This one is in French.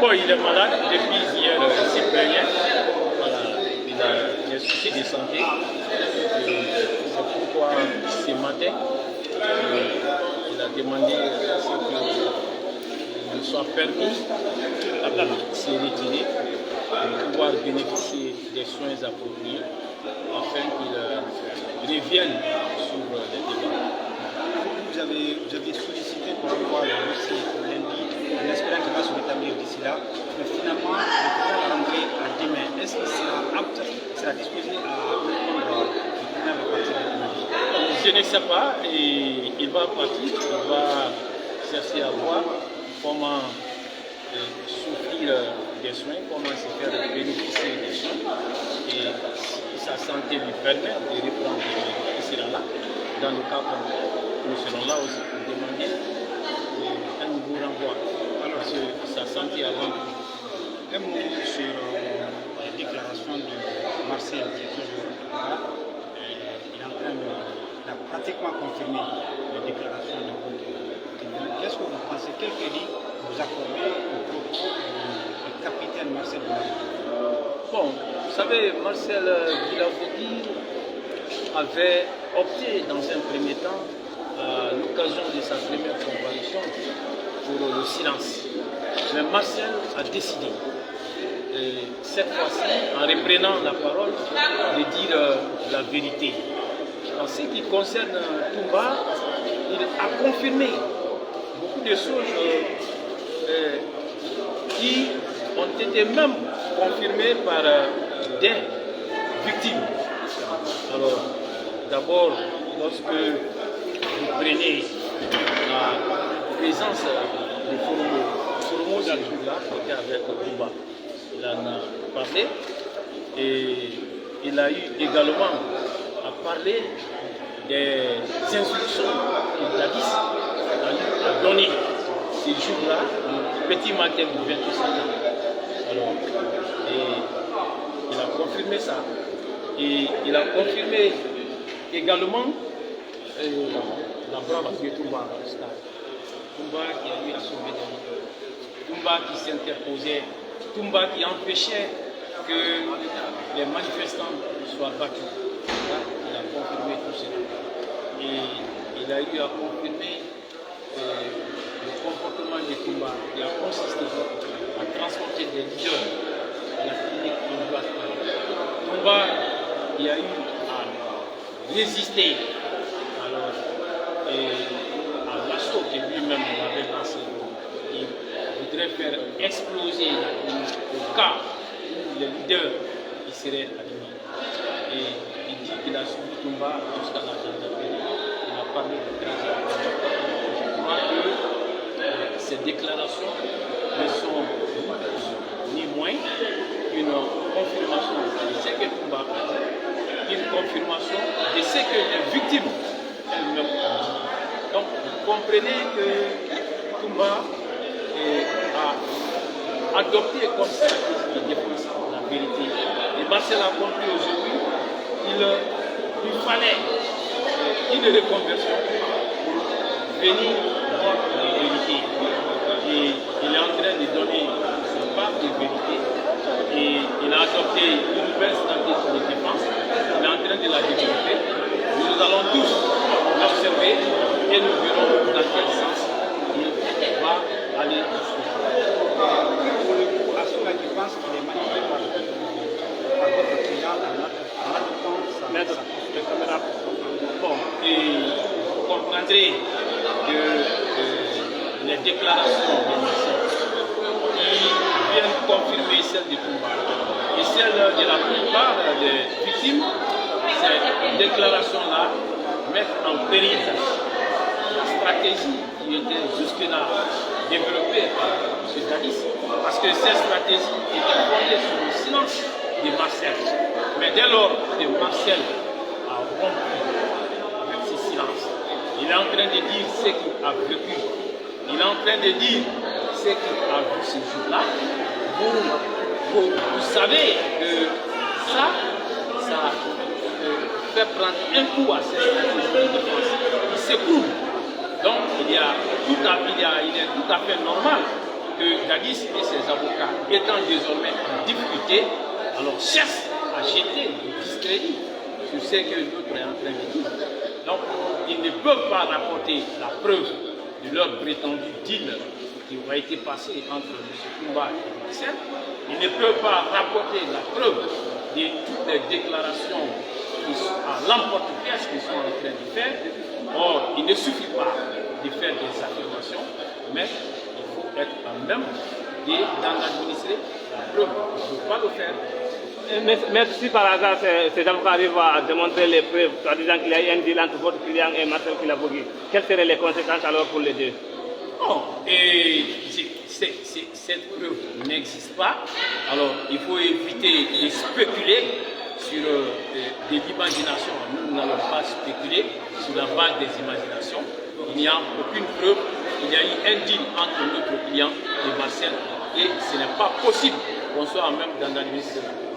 Bon, il est malade depuis hier, il s'est plaigné. Voilà, il a des soucis de santé. C'est pourquoi ce matin, il a demandé à ce qu'il soit permis de se retirer pour pouvoir bénéficier des soins appropriés afin qu'il revienne sur les débats. Vous avez sollicité pour avoir le dossier lundi, en espérant qu'il va se rétablir d'ici là, mais finalement, le président l'a rentré à demain. Est-ce qu'il sera apte, sera disposé à répondre au tribunal à partir de demain? Je ne sais pas, et il va partir, il va chercher à voir comment souffrir des soins, comment se faire bénéficier des soins, et si sa santé lui permet de reprendre, il sera là. Dans le cas où nous serons là aussi pour demander un nouveau renvoi, parce que sa santé avant tout. Un mot sur les déclarations de Marcel qui est toujours là. Il est en train de pratiquement confirmer les déclarations de votre tribunal. Qu'est-ce que vous pensez? Quel crédit vous accordez au propos du capitaine Marcel Bilavogui? Bon, vous savez, Marcel Bilavogui avait opté dans un premier temps, à l'occasion de sa première comparution, pour le silence. Mais Marcel a décidé, cette fois-ci, en reprenant la parole, de dire la vérité. En ce qui concerne Toumba, il a confirmé beaucoup de choses qui ont été même confirmées par des victimes. Alors, d'abord, lorsque vous prenez la présence de Solomo là, qui était avec Toumba, il en a parlé et il a eu également à parler des instructions que Dadis a données ces jours-là, le petit matin du 28 septembre. Alors, et il a confirmé ça. Et il a confirmé également la brave de Toumba. Toumba qui a eu à sauver des vies. Toumba qui s'interposait. Toumba qui empêchait que les manifestants soient battus. Là, il a confirmé tout cela. Et il a eu à confirmer le comportement de Toumba qui a consisté à transporter des leaders à la clinique ambulatoire. Toumba qui a eu à résister alors, à l'assaut que lui-même avait lancé. Il voudrait faire exploser la clinique au cas où les leaders y seraient admis. Et il dit qu'il a suivi Toumba jusqu'à la gendarmerie. Il a parlé de 13 heures. Je crois que ces déclarations ne sont ni moins qu'une confirmation de ce que Toumba a dit, une confirmation de ce que les victimes elles-mêmes ont dit. Donc vous comprenez que Toumba a adopté comme stratégie de défense la vérité. Et Marcel a compris aujourd'hui qu'il lui fallait une reconversion pour venir dire la vérité. Et il est en train de donner son part de vérité. Et il a adopté une nouvelle stratégie de défense. Il est en train de la développer. Nous allons tous l'observer et nous verrons dans quel sens il va aller. Pour le coup, à ceux-là qui pensent qu'il est manipulé par votre client en adoptant sa caméra. Bon, et vous comprendrez que les déclarations de Marcel qui viennent confirmer celles de Toumba et celles de la plupart des victimes, ces déclarations-là mettent en péril la stratégie qui était jusque-là développée par M. Dadis, parce que cette stratégie était fondée sur le silence de Marcel. Mais dès lors que Marcel a rompu avec ce silence, il est en train de dire ce qu'il a vécu. Il est en train de dire ce qu'il a vu ce jour-là. Vous savez que ça fait prendre un coup à cette stratégie de défense. Il s'écroule. Donc il est tout à fait normal que Dadis et ses avocats, étant désormais en difficulté, alors cherchent à jeter du discrédit sur ce que l'autre est en train de dire. Donc, ils ne peuvent pas rapporter la preuve de leur prétendu deal qui a été passé entre M. Koumba et Marcel. Ils ne peuvent pas rapporter la preuve de toutes les déclarations qui sont à l'emporte-pièce qu'ils sont en train de faire. Or, il ne suffit pas de faire des affirmations, mais il faut être en même d'en administrer la preuve. On ne peut pas le faire. Mais si par hasard ces avocats arrivent à démontrer les preuves en disant qu'il y a eu un deal entre votre client et Marcel Kilabogui, quelles seraient les conséquences alors pour les deux? Non, et cette preuve n'existe pas. Alors, il faut éviter de spéculer sur des imaginations. Nous n'allons pas spéculer sur la base des imaginations. Il n'y a aucune preuve. Il y a eu un deal entre notre client et Marcel et ce n'est pas possible qu'on soit en même dans l'administration.